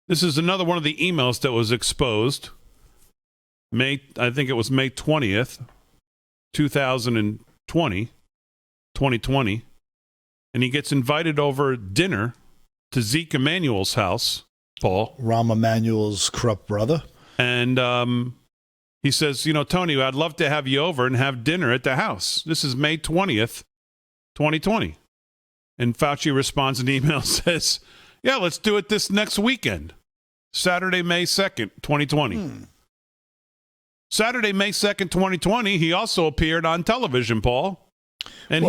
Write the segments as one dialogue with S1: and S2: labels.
S1: This is another one of the emails that was exposed. I think it was May 20th, 2020. And he gets invited over dinner to Zeke Emanuel's house, Paul.
S2: Rahm Emanuel's corrupt brother.
S1: And he says, Tony, I'd love to have you over and have dinner at the house. This is May 20th, 2020. And Fauci responds in email, says, yeah, let's do it this next weekend. Saturday, May 2nd, 2020. Saturday, May 2nd, 2020, he also appeared on television, Paul. And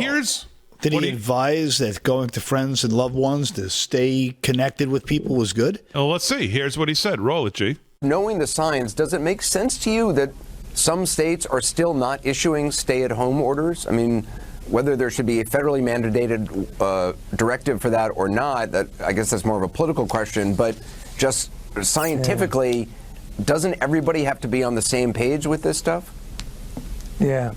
S2: Did he advise that going to friends and loved ones to stay connected with people was good?
S1: Oh, let's see. Here's what he said. Roll it, G.
S3: Knowing the science, does it make sense to you that some states are still not issuing stay-at-home orders? I mean, whether there should be a federally mandated directive for that or not, I guess that's more of a political question. But just scientifically, doesn't everybody have to be on the same page with this stuff?
S4: Yeah.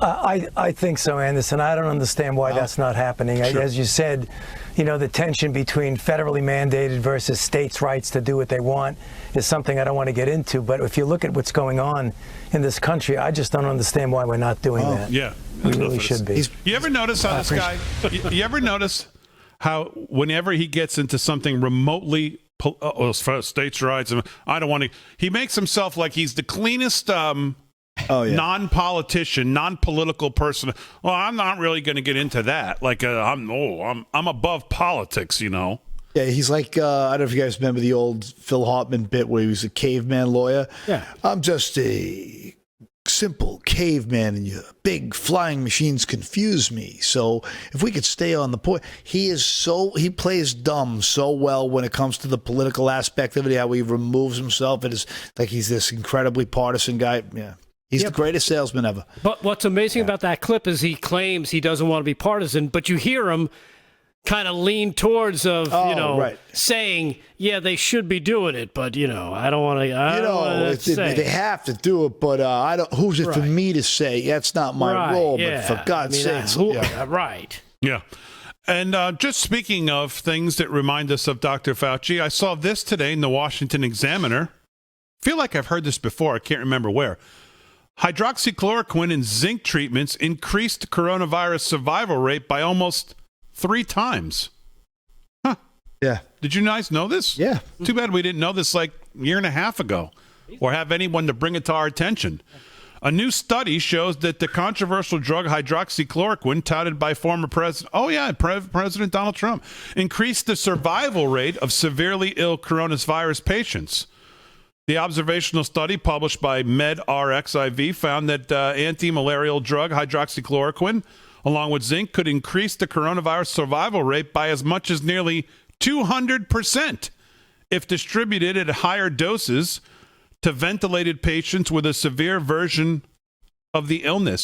S4: I think so, Anderson. I don't understand why that's not happening.
S1: Sure.
S4: As you said, the tension between federally mandated versus states' rights to do what they want is something I don't want to get into. But if you look at what's going on in this country, I just don't understand why we're not doing that.
S1: Yeah.
S4: We really should be.
S1: You ever notice how this guy, you ever notice how whenever he gets into something remotely states' rights, I don't want to, he makes himself like he's the cleanest non-politician, non-political person. Well, I'm not really going to get into that. Like I'm above politics,
S2: Yeah, he's like I don't know if you guys remember the old Phil Hartman bit where he was a caveman lawyer. Yeah, I'm just a simple caveman, and your big flying machines confuse me. So if we could stay on the point, he plays dumb so well when it comes to the political aspect of it. How he removes himself. It is like he's this incredibly partisan guy. Yeah. He's the greatest salesman ever.
S5: But what's amazing about that clip is he claims he doesn't want to be partisan, but you hear him kind of lean towards saying, yeah, they should be doing it, but, I don't want to
S2: they have to do it, but I don't. Who's it for me to say? That's not my role, but for God's sakes.
S5: Right.
S1: Yeah. And just speaking of things that remind us of Dr. Fauci, I saw this today in the Washington Examiner. I feel like I've heard this before. I can't remember where. Hydroxychloroquine and zinc treatments increased coronavirus survival rate by almost 3 times. Huh.
S2: Yeah.
S1: Did you guys know this?
S2: Yeah.
S1: Too bad we didn't know this like a year and a half ago or have anyone to bring it to our attention. A new study shows that the controversial drug hydroxychloroquine, touted by former President Donald Trump, increased the survival rate of severely ill coronavirus patients. The observational study published by MedRxiv found that anti-malarial drug hydroxychloroquine, along with zinc, could increase the coronavirus survival rate by as much as nearly 200% if distributed at higher doses to ventilated patients with a severe version of the illness.